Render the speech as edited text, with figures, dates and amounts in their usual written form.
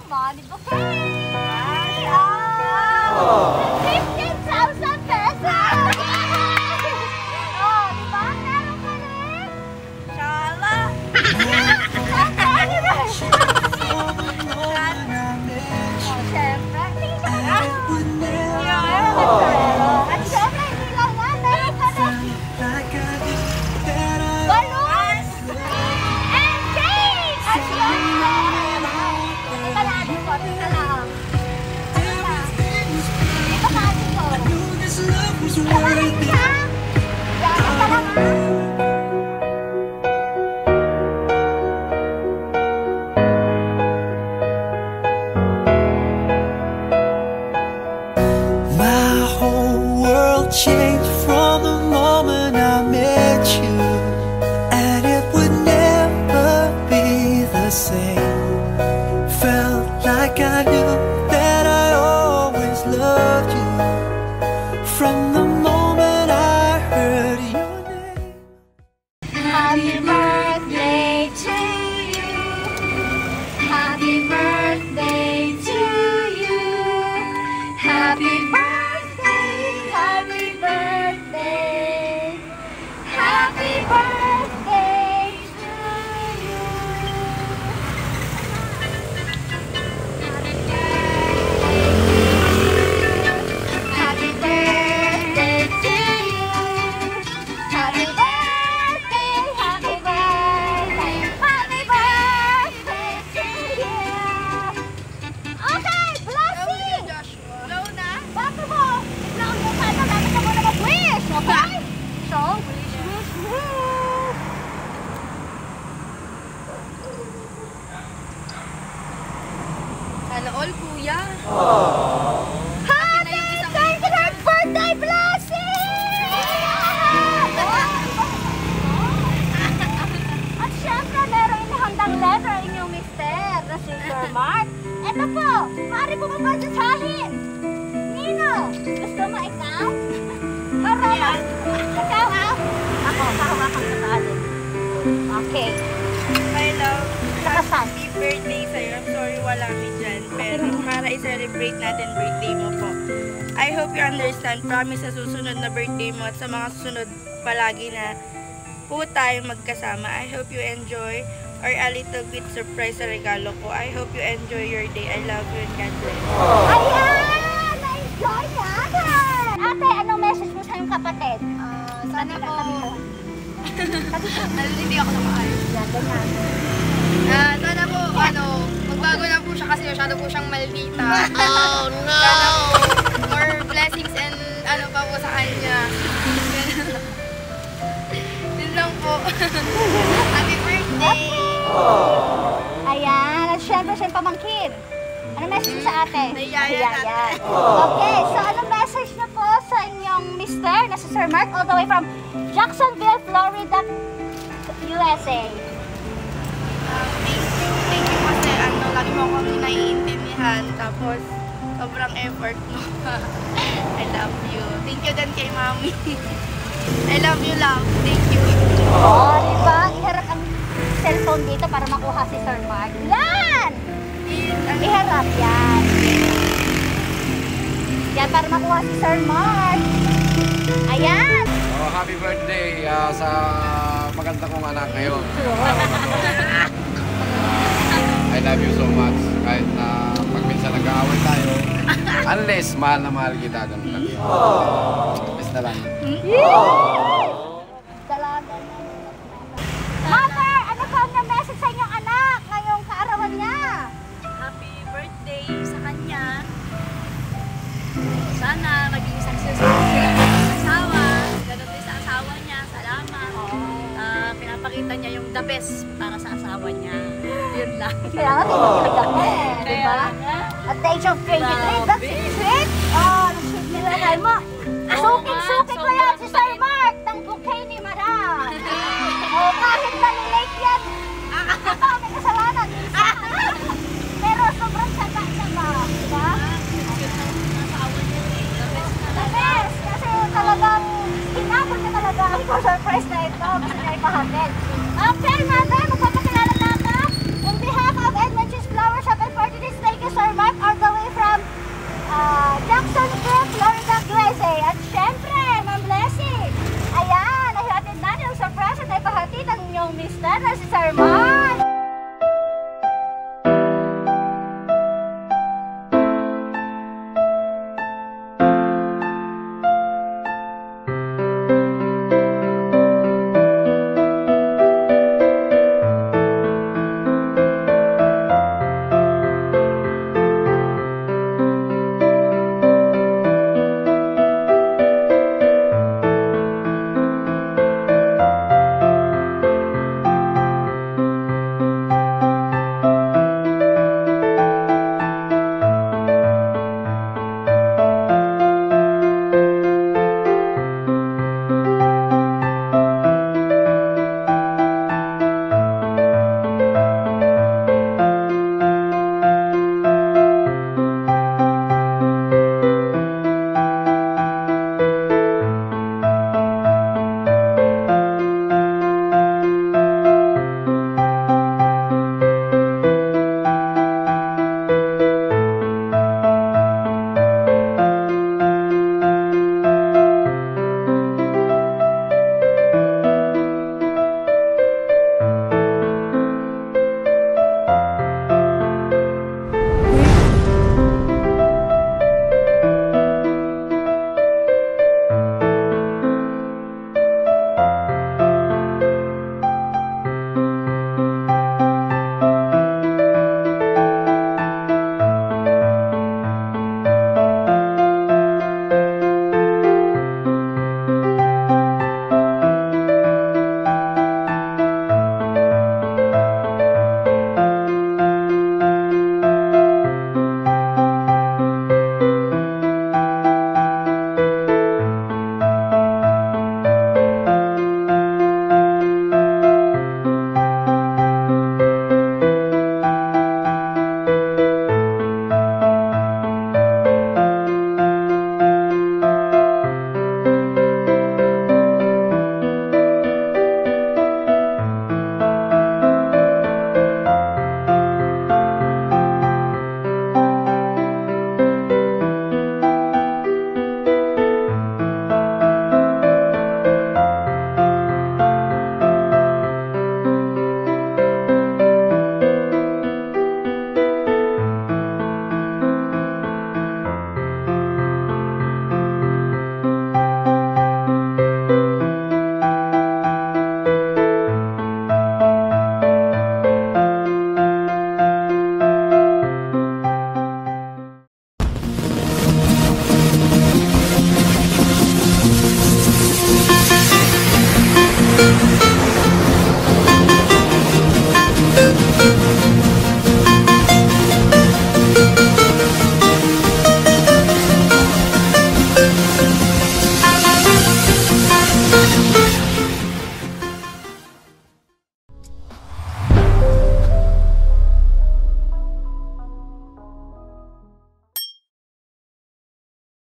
money bouquet! Oh! 15,000 pesos! Oh, di ba? Meron ka rin? Shala! Oh, syempre. Tingin ka na. Meron ka Ferrero. At syempre, hindi lang yan. Meron ka rin. Balloons! And cake! At syempre! Tingin ka na, di po. Tingin ka lang. My whole world changed from the moment I met you, and it would never be the same. Felt like I knew that I always loved you from the moment I heard your name. Happy birthday to you. Happy birthday to you. Happy birthday. Happy birthday. Happy birthday to you. Happy birthday to you. Happy birthday, happy birthday, happy birthday to you. Okay, blessing! Hello na? Bato mo! Tignan mo sana natin ka muna mag-wish, okay? So, wish, wish, wish! Sana all, kuya. Happy 23rd birthday, blessing! At syempre, meron inihandang letter ang inyong mister na si Sir Mark. Ito po, maaari po magbasasahin. Nino, gusto mo ikaw? Marunong. Ikaw, ha? Ako, hahawakan ko sa alin. Okay. My love, Nakasan. happy birthday sa'yo. I'm sorry wala kami dyan. Pero para i-celebrate natin birthday mo po. I hope you understand. Promise sa susunod na birthday mo at sa mga susunod palagi na po tayong magkasama. I hope you enjoy or a little bit surprise sa regalo ko. I hope you enjoy your day. I love you and God bless. Ayan! Na-enjoy natin! Ate, anong message mo sa iyong kapatid? Sana po. Hindi ako nakaayos. Yan, ganyan. Sana po, magbago na po siya kasi masyado po siyang maldita. Oh no! Sana po, more blessings and pa po sa kanya. Yun lang po. Happy birthday! Ayan, at syempre siya yung pamangkin. Anong message mo sa ate? Nayaya natin. Okay, so anong message na po sa inyong mister na si Sir Mark all the way from Jacksonville, Florida, USA? Thank you kasi lagi mo akong naiintindihan. Tapos, sobrang effort mo. I love you. Thank you din kay Mami. I love you, love. Thank you. Oh, diba? Iharap ang cellphone dito para makuha si Sir Mark. Yan! Iharap yan. Yan, para makuha si Sir Mark. Ayan! Oh, happy birthday sa maganda kong anak ngayon. I love you so much. Kahit na pag minsan nag-aaway tayo, unless mahal na mahal kita, ganun lang. Basta lang. Dalaga na. Mother, ano po ang message sa inyong anak ngayong kaarawan niya? Happy birthday sa kanya. Sana maging successful sila ng asawa. Ganun din sa asawa niya. Salamat. Pinapakita niya yung the best para sa asawa niya. Yun lang. Kaya nga, diba? At the age of 23, that's sweet. Oh, sweet nila kayo mo. Suking-suki ko yan si Sir Mark ng bouquet ni Madam. Oh, kahit nalilate yan. Ako, may kasalanan. Pero sobrang saga siya ba? Diba? The best. Kasi talagang hinabot niya talaga ang surprise na ito. Gusto niya ipahatid.